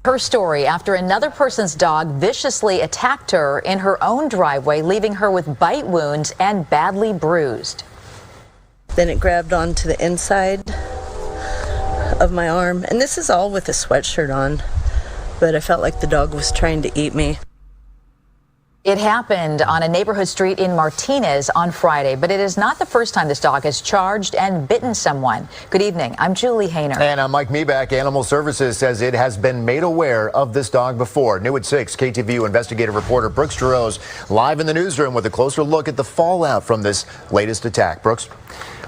Her story after another person's dog viciously attacked her in her own driveway, leaving her with bite wounds and badly bruised. Then it grabbed onto the inside of my arm, and this is all with a sweatshirt on, but I felt like the dog was trying to eat me. It happened on a neighborhood street in Martinez on Friday, but it is not the first time this dog has charged and bitten someone. Good evening. I'm Julie Hayner. And I'm Mike Meback. Animal Services says it has been made aware of this dog before. New at 6, KTVU investigative reporter Brooks Giroux live in the newsroom with a closer look at the fallout from this latest attack. Brooks?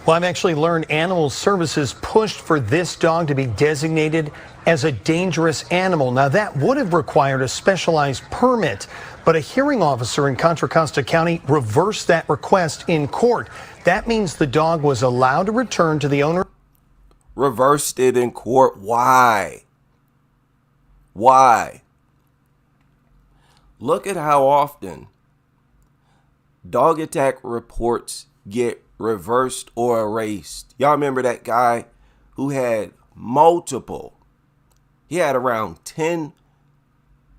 Well, I've actually learned Animal Services pushed for this dog to be designated as a dangerous animal. Now, that would have required a specialized permit, but a hearing officer in Contra Costa County reversed that request in court. That means the dog was allowed to return to the owner. Reversed it in court. Why? Why? Look at how often dog attack reports get reversed or erased. Y'all remember that guy who had he had around 10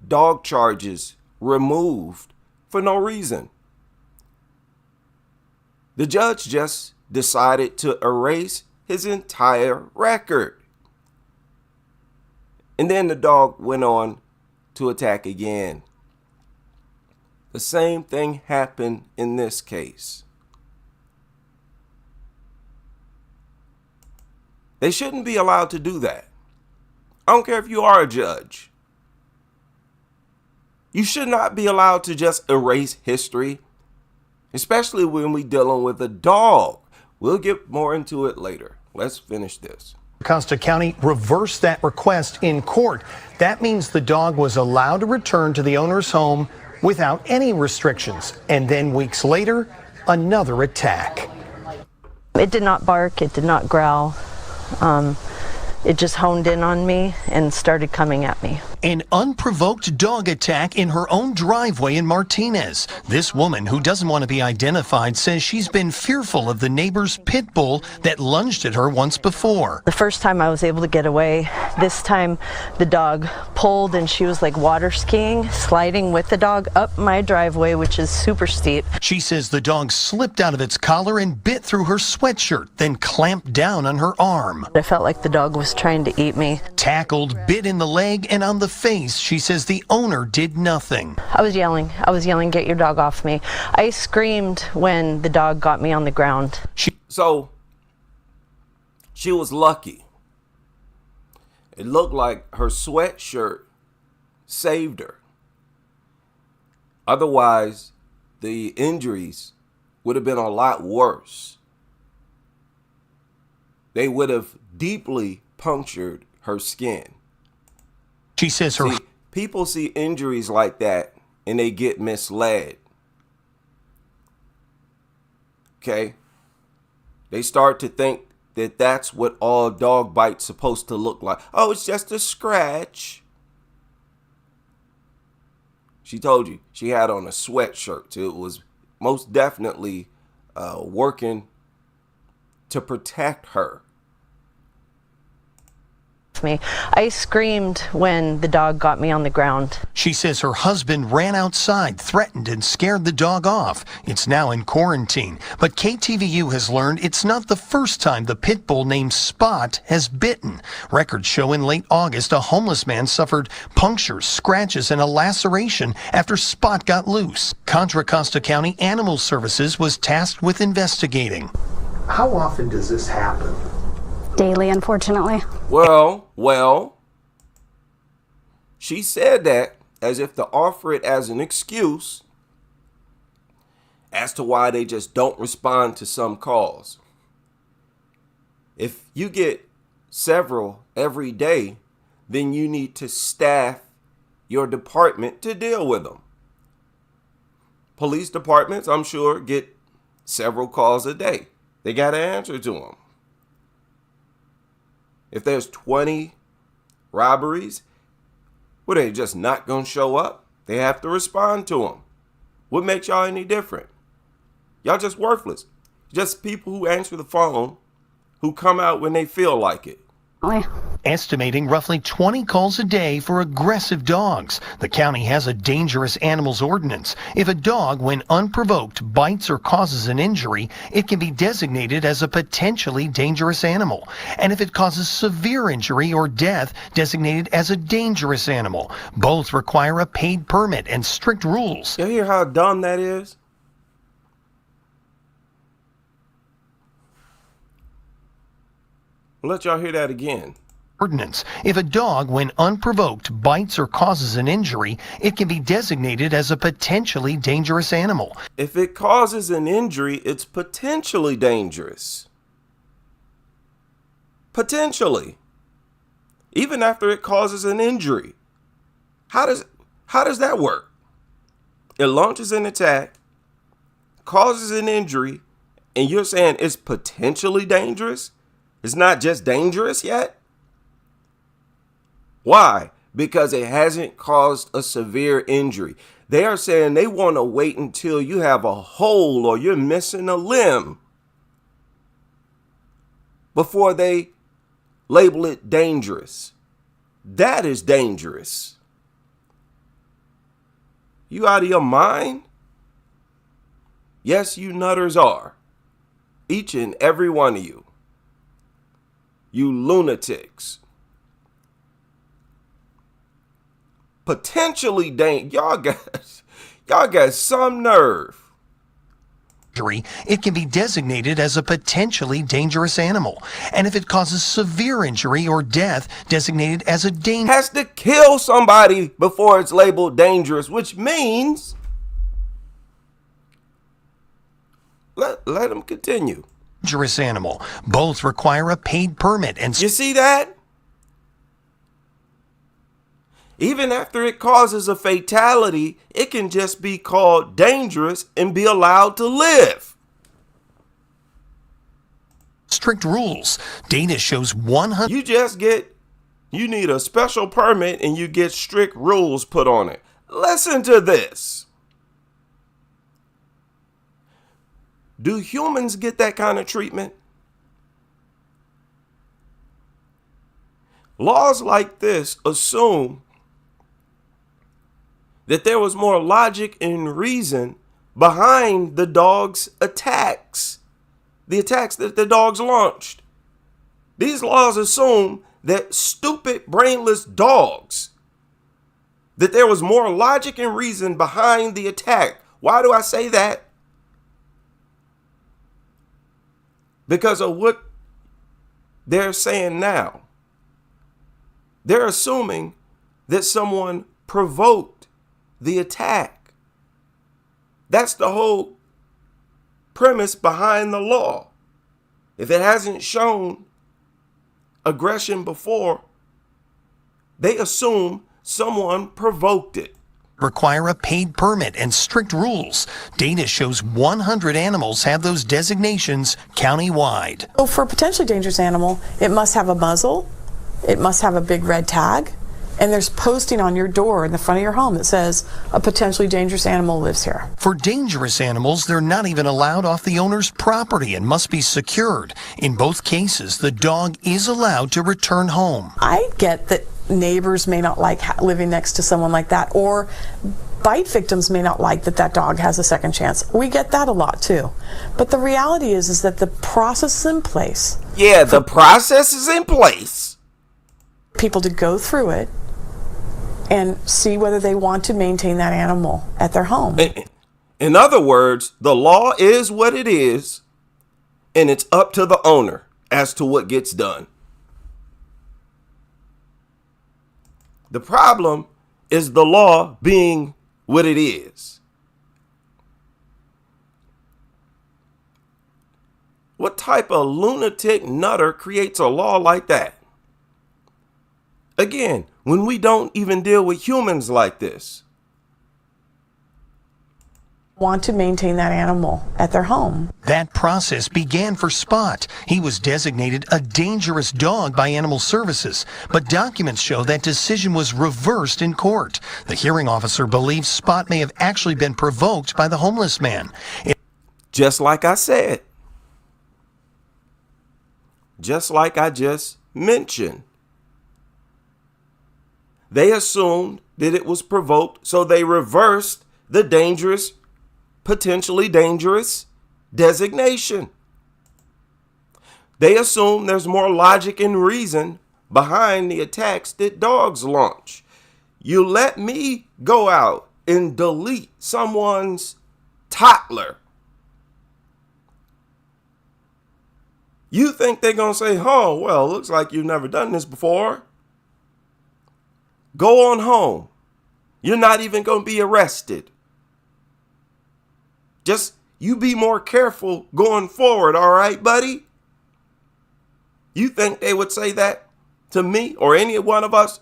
dog charges removed for no reason. The judge just decided to erase his entire record. And then the dog went on to attack again. The same thing happened in this case. They shouldn't be allowed to do that. I don't care if you are a judge. You should not be allowed to just erase history, especially when we're dealing with a dog. We'll get more into it later. Let's finish this. Costa County reversed that request in court. That means the dog was allowed to return to the owner's home without any restrictions. And then weeks later, another attack. It did not bark, it did not growl. It just honed in on me and started coming at me. An unprovoked dog attack in her own driveway in Martinez. This woman, who doesn't want to be identified, says she's been fearful of the neighbor's pit bull that lunged at her once before. The first time I was able to get away. This time the dog pulled and she was like water skiing, sliding with the dog up my driveway, which is super steep. She says the dog slipped out of its collar and bit through her sweatshirt, then clamped down on her arm. I felt like the dog was trying to eat me. Tackled, bit in the leg and on the face. She says the owner did nothing. I was yelling, get your dog off me. I screamed when the dog got me on the ground. So she was lucky. It looked like her sweatshirt saved her. Otherwise, the injuries would have been a lot worse. They would have deeply punctured her skin. She says people see injuries like that and they get misled. Okay? They start to think that that's what all dog bites supposed to look like. Oh, it's just a scratch. She told you she had on a sweatshirt. So it was most definitely working to protect her. Me. I screamed when the dog got me on the ground. She says her husband ran outside, threatened and scared the dog off. It's now in quarantine. But KTVU has learned it's not the first time the pit bull named Spot has bitten. Records show in late August, a homeless man suffered punctures, scratches, and a laceration after Spot got loose. Contra Costa County Animal Services was tasked with investigating. How often does this happen? Daily, unfortunately. Well, she said that as if to offer it as an excuse as to why they just don't respond to some calls. If you get several every day, then you need to staff your department to deal with them. Police departments, I'm sure, get several calls a day. They got to answer to them. If there's 20 robberies, well, they just not going to show up. They have to respond to them. What makes y'all any different? Y'all just worthless. Just people who answer the phone, who come out when they feel like it. estimating roughly 20 calls a day for aggressive dogs. The county has a dangerous animals ordinance. If a dog, when unprovoked, bites or causes an injury, it can be designated as a potentially dangerous animal. And if it causes severe injury or death, designated as a dangerous animal. Both require a paid permit and strict rules. You hear how dumb that is? Let y'all hear that again. Ordinance. If a dog, when unprovoked, bites or causes an injury, it can be designated as a potentially dangerous animal. If it causes an injury, it's potentially dangerous. Potentially. Even after it causes an injury. How does that work? It launches an attack, causes an injury, and you're saying it's potentially dangerous? It's not just dangerous yet? Why? Because it hasn't caused a severe injury. They are saying they want to wait until you have a hole or you're missing a limb before they label it dangerous. That is dangerous. You out of your mind? Yes, you nutters are. Each and every one of you. You lunatics. Potentially dangerous. Y'all got some nerve. It can be designated as a potentially dangerous animal. And if it causes severe injury or death, designated as a dangerous. Has to kill somebody before it's labeled dangerous, which means let them continue. Dangerous animal. Both require a paid permit and. You see that? Even after it causes a fatality, it can just be called dangerous and be allowed to live. Strict rules. Data shows 100. You need a special permit and you get strict rules put on it. Listen to this. Do humans get that kind of treatment? Laws like this assume that there was more logic and reason behind the dog's attacks, the attacks that the dogs launched. These laws assume that stupid, brainless dogs, that there was more logic and reason behind the attack. Why do I say that? Because of what they're saying now. They're assuming that someone provoked the attack. That's the whole premise behind the law. If it hasn't shown aggression before, they assume someone provoked it. Require a paid permit and strict rules. Data shows 100 animals have those designations countywide. So for a potentially dangerous animal, it must have a muzzle, it must have a big red tag, and there's posting on your door in the front of your home that says a potentially dangerous animal lives here. For dangerous animals, they're not even allowed off the owner's property and must be secured. In both cases, the dog is allowed to return home. I get that neighbors may not like living next to someone like that, or bite victims may not like that dog has a second chance. We get that a lot too. But the reality is that the process is in place. Yeah, the process is in place. People to go through it and see whether they want to maintain that animal at their home. In other words, the law is what it is, and it's up to the owner as to what gets done. The problem is the law being what it is. What type of lunatic nutter creates a law like that? Again, when we don't even deal with humans like this. Want to maintain that animal at their home. That process began for Spot. He was designated a dangerous dog by Animal Services, but documents show that decision was reversed in court. The hearing officer believes Spot may have actually been provoked by the homeless man. Just like I said. Just like I just mentioned. They assumed that it was provoked, so they reversed the dangerous, potentially dangerous designation. They assume there's more logic and reason behind the attacks that dogs launch. You let me go out and delete someone's toddler. You think they're going to say, oh, well, looks like you've never done this before. Go on home. You're not even going to be arrested. Just you be more careful going forward, all right, buddy? You think they would say that to me or any one of us?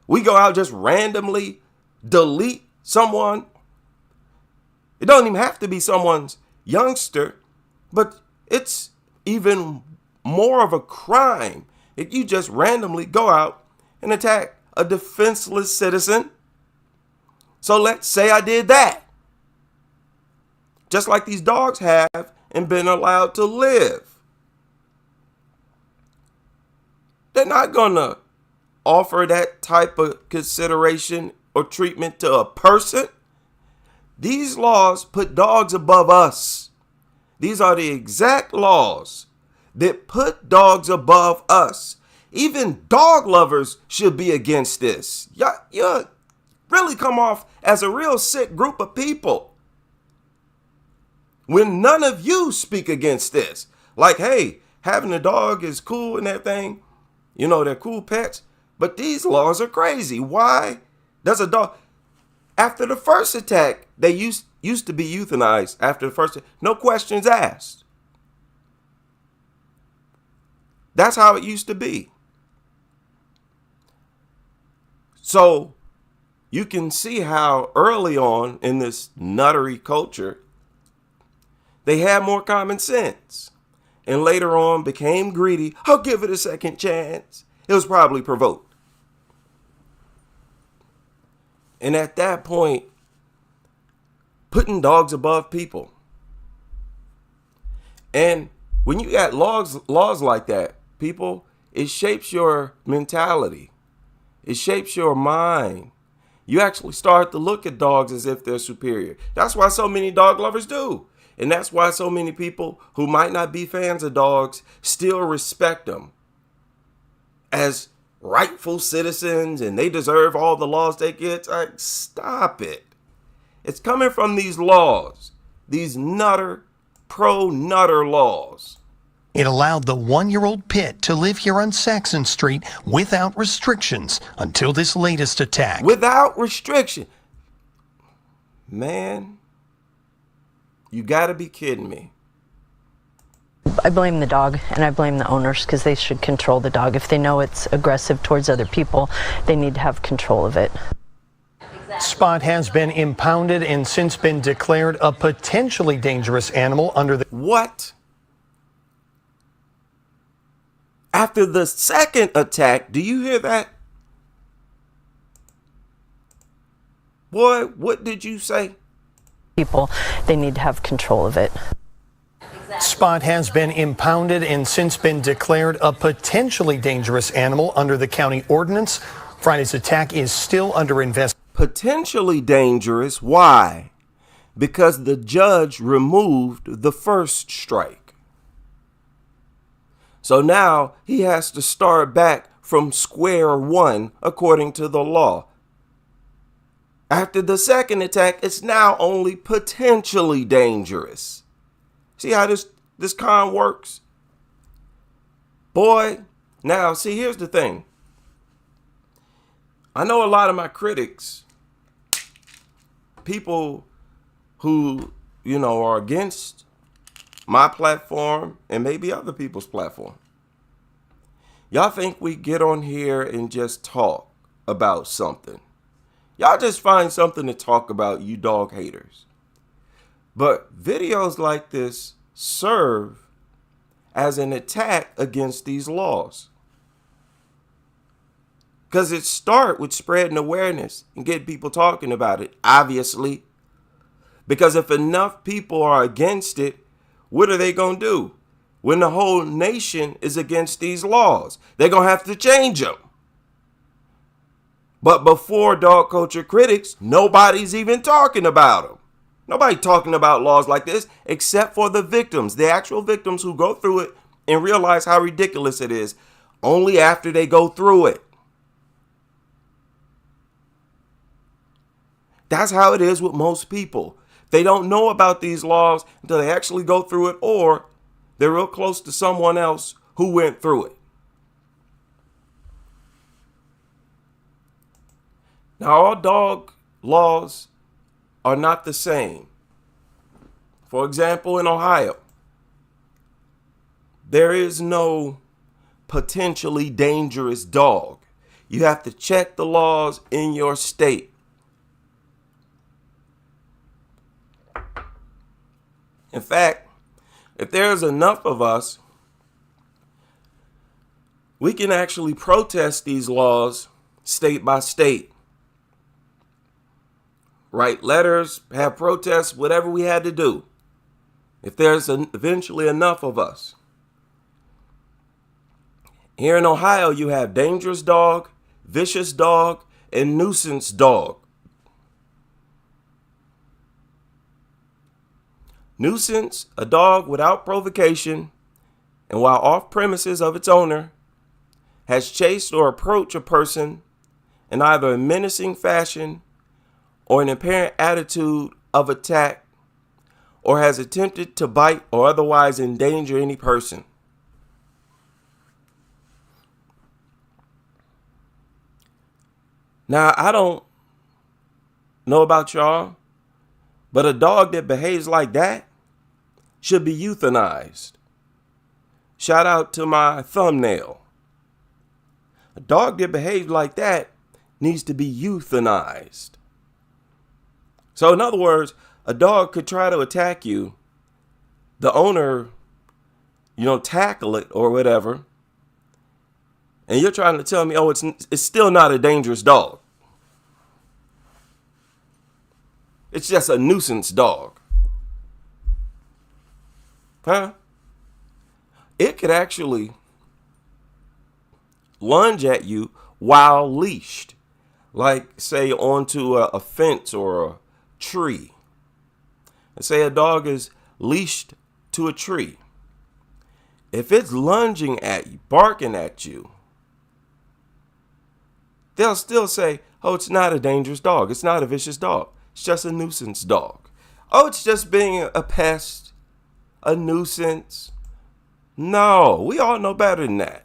We go out just randomly delete someone. It don't even have to be someone's youngster, but it's even more of a crime if you just randomly go out and attack a defenseless citizen. So let's say I did that. Just like these dogs have and been allowed to live. They're not going to offer that type of consideration or treatment to a person. These laws put dogs above us. These are the exact laws that put dogs above us. Even dog lovers should be against this. You really come off as a real sick group of people when none of you speak against this. Like, hey, having a dog is cool and everything. You know, they're cool pets. But these laws are crazy. Why does a dog... After the first attack, they used to be euthanized after the first... No questions asked. That's how it used to be. So you can see how early on in this nuttery culture, they had more common sense. And later on became greedy. I'll give it a second chance. It was probably provoked. And at that point, putting dogs above people. And when you got laws like that, people, it shapes your mentality. It shapes your mind. You actually start to look at dogs as if they're superior. That's why so many dog lovers do. And that's why so many people who might not be fans of dogs still respect them as rightful citizens and they deserve all the laws they get. Like, stop it. It's coming from these laws, these pro-nutter laws. It allowed the 1-year-old pit to live here on Saxon Street without restrictions until this latest attack. Without restriction. Man, you gotta be kidding me. I blame the dog and I blame the owners because they should control the dog. If they know it's aggressive towards other people, they need to have control of it. Spot has been impounded and since been declared a potentially dangerous animal under the... What? After the second attack, do you hear that? Boy, what did you say? People, they need to have control of it. Spot has been impounded and since been declared a potentially dangerous animal under the county ordinance. Friday's attack is still under investigation. Potentially dangerous. Why? Because the judge removed the first strike. So now he has to start back from square one according to the law. After the second attack, it's now only potentially dangerous. See how this con works? Boy, now see, here's the thing. I know a lot of my critics, people who, are against my platform and maybe other people's platform. Y'all think we get on here and just talk about something. Y'all just find something to talk about, you dog haters. But videos like this serve as an attack against these laws. Because it starts with spreading awareness and getting people talking about it, obviously. Because if enough people are against it, what are they going to do? When the whole nation is against these laws, they're going to have to change them. But before dog culture critics, nobody's even talking about them. Nobody talking about laws like this except for the victims, the actual victims who go through it and realize how ridiculous it is only after they go through it. That's how it is with most people. They don't know about these laws until they actually go through it, or they're real close to someone else who went through it. Now, all dog laws are not the same. For example, in Ohio, there is no potentially dangerous dog. You have to check the laws in your state. In fact, if there's enough of us, we can actually protest these laws state by state. Write letters, have protests, whatever we had to do. If there's eventually enough of us. Here in Ohio, you have dangerous dog, vicious dog, and nuisance dog. Nuisance, a dog without provocation and while off premises of its owner, has chased or approached a person in either a menacing fashion or an apparent attitude of attack, or has attempted to bite or otherwise endanger any person. Now, I don't know about y'all, but a dog that behaves like that should be euthanized. Shout out to my thumbnail. A dog that behaves like that needs to be euthanized. So in other words, a dog could try to attack you. The owner, tackle it or whatever. And you're trying to tell me, oh, it's still not a dangerous dog. It's just a nuisance dog. Huh? It could actually lunge at you while leashed. Like, say, onto a fence or a tree. And say a dog is leashed to a tree. If it's lunging at you, barking at you, they'll still say, oh, it's not a dangerous dog. It's not a vicious dog. It's just a nuisance dog. Oh, it's just being a pest, a nuisance. No, we all know better than that.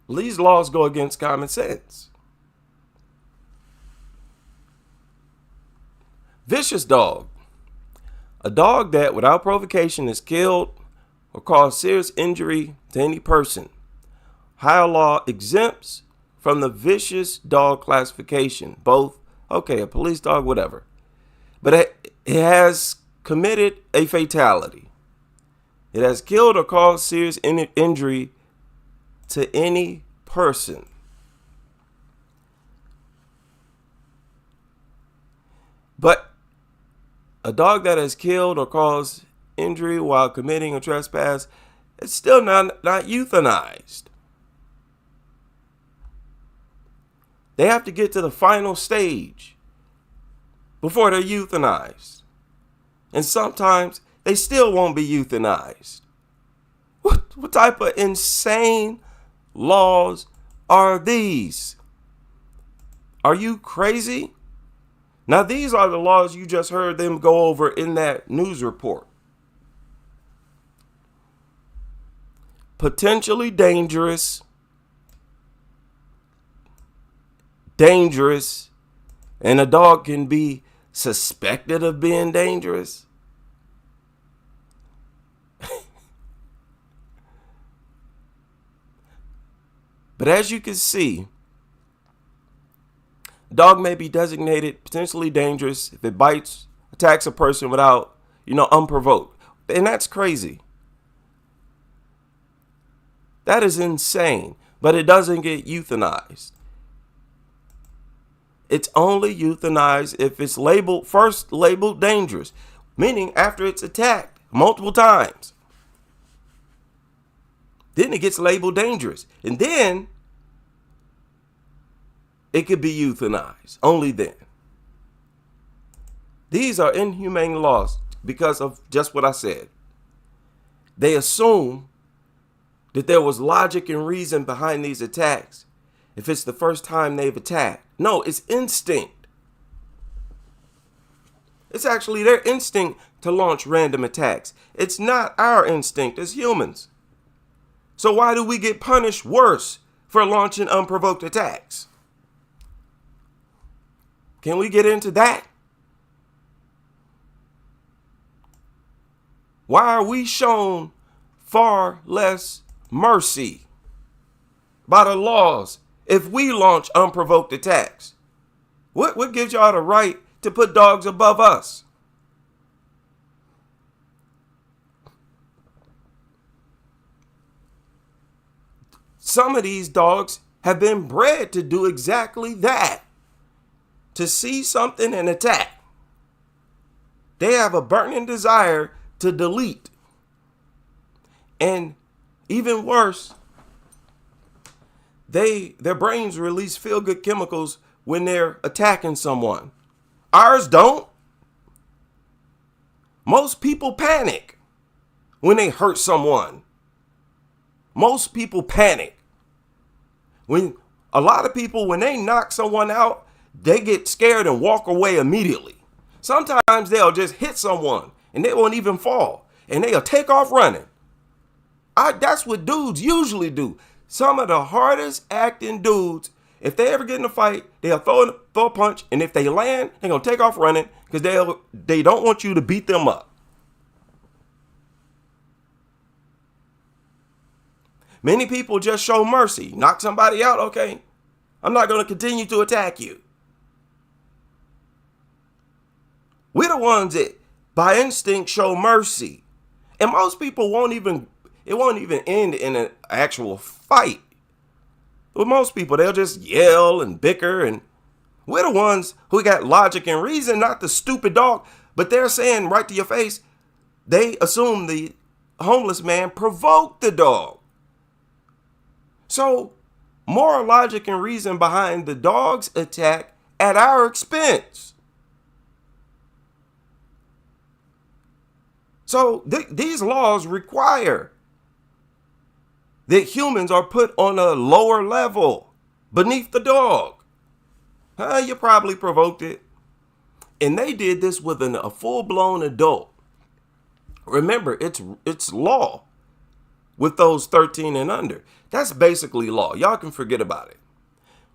These laws go against common sense. Vicious dog. A dog that without provocation is killed or cause serious injury to any person. Ohio law exempts from the vicious dog classification. Both, a police dog, whatever. But it has committed a fatality. It has killed or caused serious injury to any person. But a dog that has killed or caused injury while committing a trespass is still not euthanized. They have to get to the final stage before they're euthanized. And sometimes they still won't be euthanized. What type of insane laws are these? Are you crazy? Now, these are the laws you just heard them go over in that news report. Potentially dangerous, and a dog can be suspected of being dangerous. But as you can see, a dog may be designated potentially dangerous if it bites, attacks a person without, unprovoked. And that's crazy. That is insane. But it doesn't get euthanized. It's only euthanized if it's first labeled dangerous, meaning after it's attacked multiple times. Then it gets labeled dangerous. And then it could be euthanized. Only then. These are inhumane laws because of just what I said. They assume that there was logic and reason behind these attacks if it's the first time they've attacked. No, it's instinct. It's actually their instinct to launch random attacks. It's not our instinct as humans. So why do we get punished worse for launching unprovoked attacks? Can we get into that? Why are we shown far less mercy by the laws if we launch unprovoked attacks? What gives y'all the right to put dogs above us? Some of these dogs have been bred to do exactly that, to see something and attack. They have a burning desire to delete. And even worse, their brains release feel-good chemicals when they're attacking someone. Ours don't. Most people panic when they hurt someone. Most people panic. When a lot of people, when they knock someone out, they get scared and walk away immediately. Sometimes they'll just hit someone and they won't even fall and they'll take off running. That's what dudes usually do. Some of the hardest acting dudes, if they ever get in a fight, they'll throw a punch, and if they land, they're going to take off running because they don't want you to beat them up. Many people just show mercy. Knock somebody out, okay? I'm not going to continue to attack you. We're the ones that, by instinct, show mercy. And most people it won't even end in an actual fight. With most people, they'll just yell and bicker, and we're the ones who got logic and reason, not the stupid dog. But they're saying right to your face, they assume the homeless man provoked the dog. So, more logic and reason behind the dog's attack at our expense. So, these laws require that humans are put on a lower level beneath the dog. You probably provoked it. And they did this with a full-blown adult. Remember, it's law with those 13 and under. That's basically law. Y'all can forget about it.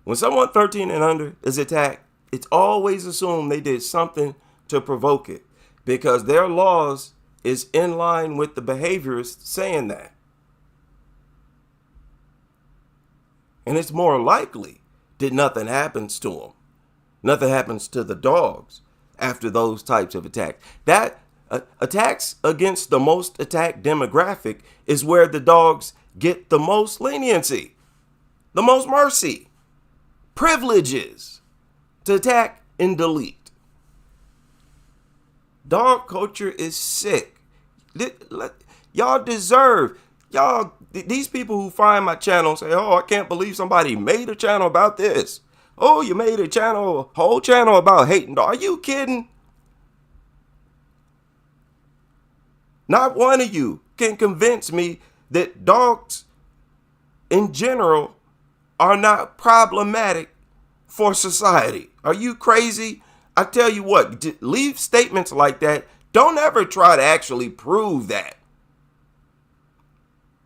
When someone 13 and under is attacked, it's always assumed they did something to provoke it because their laws is in line with the behaviorists saying that. And it's more likely that nothing happens to them. Nothing happens to the dogs after those types of attacks. That attacks against the most attacked demographic is where the dogs get the most leniency, the most mercy, privileges to attack and delete. Dog culture is sick. Y'all deserve, these people who find my channel say, oh, I can't believe somebody made a channel about this. Oh, you made a whole channel about hating dogs. Are you kidding? Not one of you can convince me that dogs in general are not problematic for society. Are you crazy? I tell you what, leave statements like that. Don't ever try to actually prove that.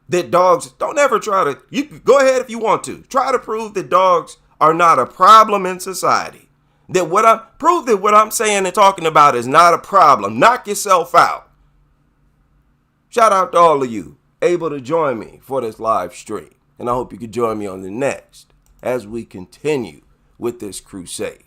That dogs, don't ever try to, you can go ahead if you want to. Try to prove that dogs are not a problem in society. Prove that what I'm saying and talking about is not a problem. Knock yourself out. Shout out to all of you able to join me for this live stream. And I hope you can join me on the next as we continue with this crusade.